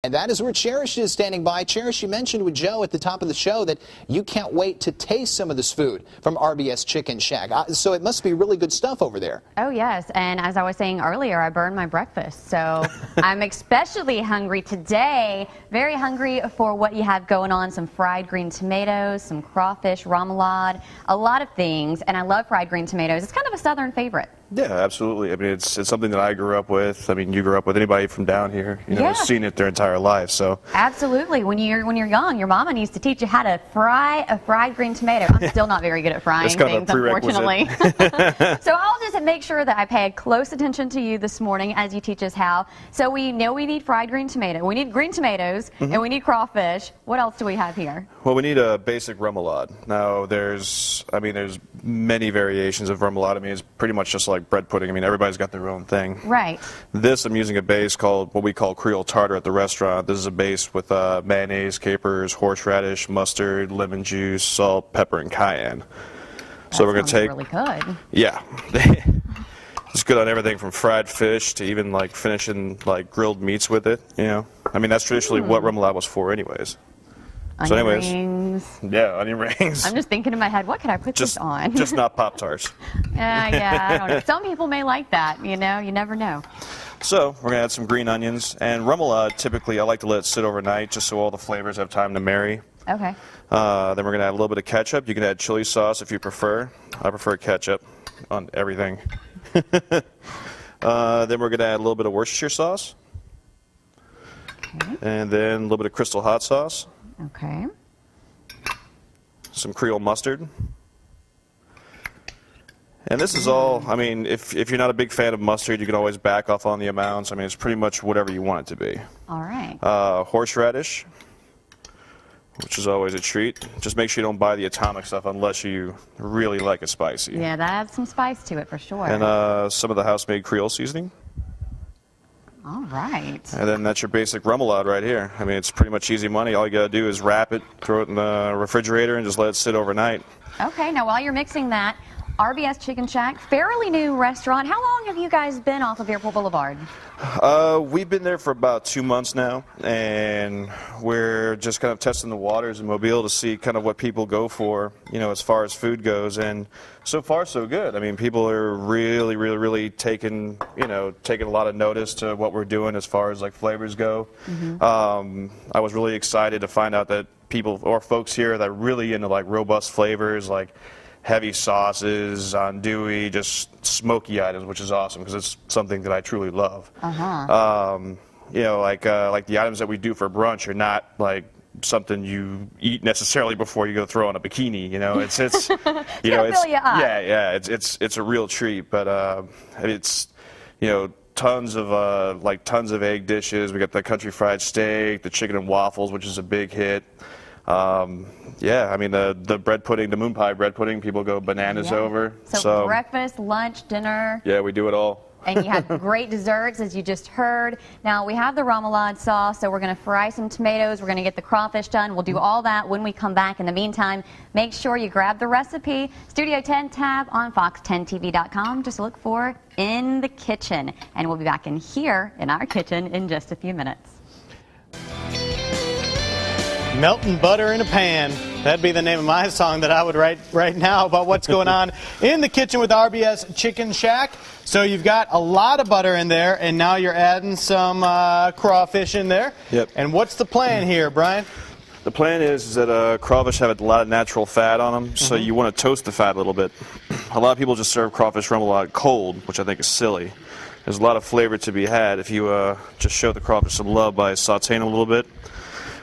And that is where Cherish is standing by. Cherish, you mentioned with Joe at the top of the show that you can't wait to taste some of this food from RBS Chicken Shack. So it must be really good stuff over there. Oh, yes. And as I was saying earlier, I burned my breakfast. So I'm especially hungry today. Very hungry for what you have going on. Some fried green tomatoes, some crawfish, remoulade, a lot of things. And I love fried green tomatoes. It's kind of a southern favorite. Yeah, absolutely. I mean, it's something that I grew up with. I mean, you grew up with anybody from down here, you know, has seen it their entire life. So absolutely. When you're young, your mama needs to teach you how to fry a fried green tomato. I'm still not very good at frying things, unfortunately. So I'll just make sure that I pay close attention to you this morning as you teach us how. So we know we need fried green tomato. We need green tomatoes, and we need crawfish. What else do we have here? Well, we need a basic remoulade. Now, there's many variations of remoulade. I mean, it's pretty much just like bread pudding. I mean, everybody's got their own thing. Right. This, I'm using a base called what we call Creole Tartar at the restaurant. This is a base with mayonnaise, capers, horseradish, mustard, lemon juice, salt, pepper, and cayenne. So we're going to take... really good. Yeah. It's good on everything from fried fish to even like finishing like grilled meats with it, you know. I mean, that's traditionally what remoulade was for anyways. Onion rings. Yeah, onion rings. I'm just thinking in my head, what could I put this on? Just not Pop-Tarts. Yeah, I don't know. Some people may like that, you know, you never know. So we're going to add some green onions. And remoulade, typically, I like to let it sit overnight just so all the flavors have time to marry. Okay. Then we're going to add a little bit of ketchup. You can add chili sauce if you prefer. I prefer ketchup on everything. Then we're going to add a little bit of Worcestershire sauce. Okay. And then a little bit of Crystal hot sauce. Okay. Some Creole mustard. And this is all, I mean, if you're not a big fan of mustard, you can always back off on the amounts. I mean, it's pretty much whatever you want it to be. All right. Horseradish, which is always a treat. Just make sure you don't buy the atomic stuff unless you really like it spicy. Yeah, that adds some spice to it for sure. And some of the house-made Creole seasoning. All right. And then that's your basic remoulade right here. I mean, it's pretty much easy money. All you got to do is wrap it, throw it in the refrigerator, and just let it sit overnight. Okay, now while you're mixing that, RBS Chicken Shack, fairly new restaurant. How long have you guys been off of Airport Boulevard? We've been there for about 2 months now, and we're just kind of testing the waters in Mobile to see kind of what people go for, you know, as far as food goes. And so far, so good. I mean, people are really taking a lot of notice to what we're doing as far as like flavors go. I was really excited to find out that people or folks here that are really into like robust flavors, like heavy sauces, andouille, just smoky items, which is awesome because it's something that I truly love. You know, like the items that we do for brunch are not like something you eat necessarily before you go throw on a bikini. You know, it's you know, it's it's a real treat. But it's, you know, tons of egg dishes. We got the country fried steak, the chicken and waffles, which is a big hit. Yeah, I mean, the bread pudding, the moon pie bread pudding, people go bananas over. So breakfast, lunch, dinner. Yeah, we do it all. And you have great desserts, as you just heard. Now, we have the remoulade sauce, so we're going to fry some tomatoes. We're going to get the crawfish done. We'll do all that when we come back. In the meantime, make sure you grab the recipe. Studio 10 tab on fox10tv.com. Just look for In the Kitchen. And we'll be back in here in our kitchen in just a few minutes. Melting butter in a pan. That'd be the name of my song that I would write right now about what's going on in the kitchen with RBS Chicken Shack. So you've got a lot of butter in there, and now you're adding some crawfish in there. Yep. And what's the plan here, Brian? The plan is that crawfish have a lot of natural fat on them, so you want to toast the fat a little bit. A lot of people just serve crawfish remoulade cold, which I think is silly. There's a lot of flavor to be had if you just show the crawfish some love by sauteing a little bit.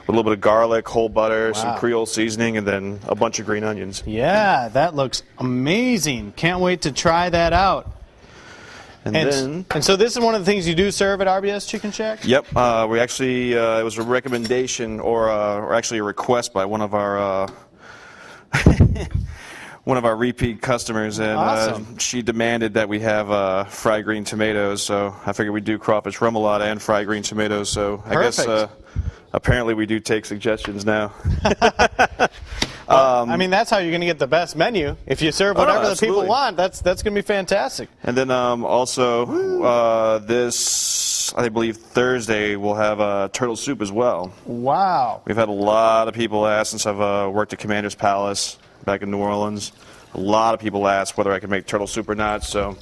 With a little bit of garlic, whole butter, some Creole seasoning, and then a bunch of green onions. Yeah, that looks amazing. Can't wait to try that out. And so this is one of the things you do serve at RBS Chicken Shack? Yep. We actually, it was a recommendation or actually a request by one of our repeat customers, and she demanded that we have fried green tomatoes. So I figured we'd do crawfish remoulade and fried green tomatoes. So I guess apparently we do take suggestions now. I mean, that's how you're going to get the best menu. If you serve whatever the people want, that's going to be fantastic. And then also this, I believe Thursday, we'll have turtle soup as well. Wow. We've had a lot of people ask since I've worked at Commander's Palace back in New Orleans. A lot of people ask whether I can make turtle soup or not, so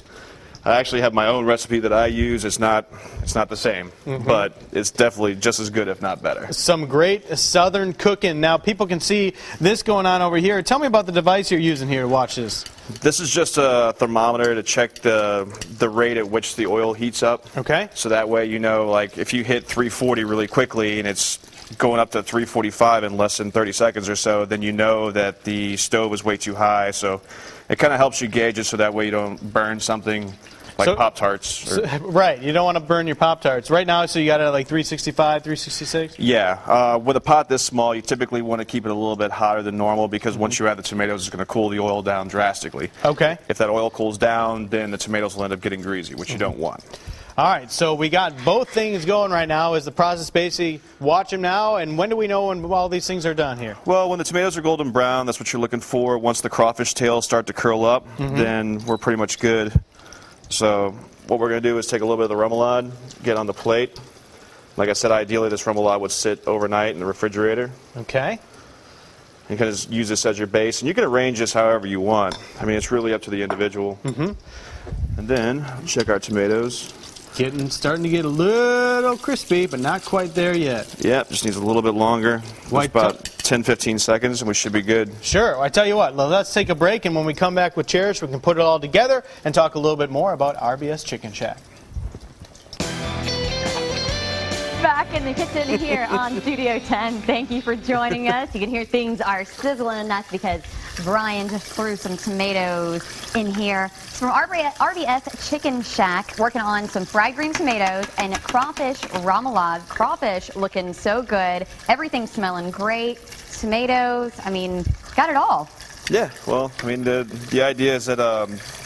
I actually have my own recipe that I use. It's not the same, but it's definitely just as good, if not better. Some great Southern cooking. Now, people can see this going on over here. Tell me about the device you're using here to watch this. This is just a thermometer to check the rate at which the oil heats up. Okay. So that way you know, like, if you hit 340 really quickly and it's going up to 345 in less than 30 seconds or so, then you know that the stove is way too high. So it kind of helps you gauge it so that way you don't burn something like Pop-Tarts. Right, you don't want to burn your Pop-Tarts. Right now, so you got it at like 365, 366? Yeah, with a pot this small, you typically want to keep it a little bit hotter than normal because once you add the tomatoes, it's going to cool the oil down drastically. Okay. If that oil cools down, then the tomatoes will end up getting greasy, which you don't want. All right, so we got both things going right now. Is the process basically watch them now, and when do we know when all these things are done here? Well, when the tomatoes are golden brown, that's what you're looking for. Once the crawfish tails start to curl up, then we're pretty much good. So what we're going to do is take a little bit of the remoulade, get on the plate. Like I said, ideally this remoulade would sit overnight in the refrigerator. Okay. You can just use this as your base, and you can arrange this however you want. I mean, it's really up to the individual. And then check our tomatoes. Starting to get a little crispy, but not quite there yet. Yep, just needs a little bit longer. Just about 10-15 seconds, and we should be good. Sure. I tell you what, let's take a break, and when we come back with Cherish, we can put it all together and talk a little bit more about RBS Chicken Shack. Back in the kitchen here on Studio 10. Thank you for joining us. You can hear things are sizzling, and that's because Brian just threw some tomatoes in here. It's from RBS Chicken Shack, working on some fried green tomatoes and crawfish remoulade. Crawfish looking so good. Everything's smelling great. Tomatoes, I mean, got it all. Yeah, well, I mean, the idea is that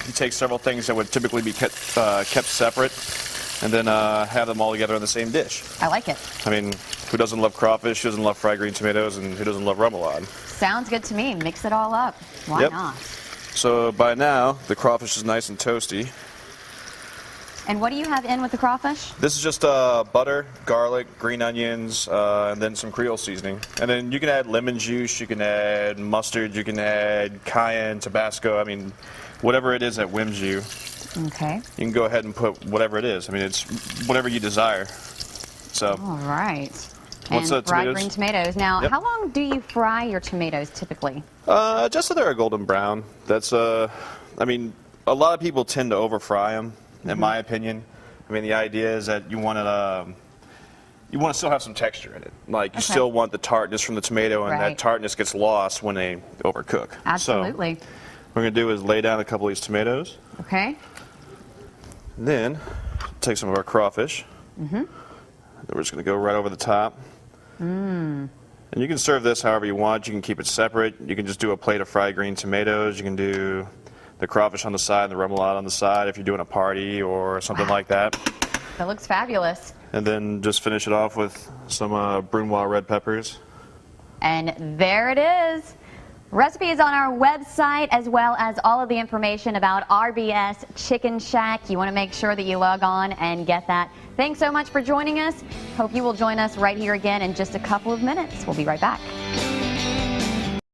you take several things that would typically be kept separate and then have them all together in the same dish. I like it. I mean, who doesn't love crawfish, who doesn't love fried green tomatoes, and who doesn't love remoulade? Sounds good to me. Mix it all up. Why not? So by now, the crawfish is nice and toasty. And what do you have in with the crawfish? This is just butter, garlic, green onions, and then some Creole seasoning. And then you can add lemon juice, you can add mustard, you can add cayenne, Tabasco. I mean, whatever it is that whims you. Okay. You can go ahead and put whatever it is. I mean, it's whatever you desire. So. All right. What's and fried green tomatoes. Now, how long do you fry your tomatoes typically? Just so they're a golden brown. That's I mean, a lot of people tend to over fry them, in my opinion. I mean, the idea is that you want to still have some texture in it. Like you still want the tartness from the tomato, and that tartness gets lost when they overcook. Absolutely. So, what we're going to do is lay down a couple of these tomatoes. Okay. And then take some of our crawfish. Then we're just going to go right over the top. And you can serve this however you want. You can keep it separate. You can just do a plate of fried green tomatoes. You can do the crawfish on the side and the remoulade on the side if you're doing a party or something like that. That looks fabulous. And then just finish it off with some brunoise red peppers. And there it is. Recipe is on our website, as well as all of the information about RBS Chicken Shack. You want to make sure that you log on and get that. Thanks so much for joining us. Hope you will join us right here again in just a couple of minutes. We'll be right back.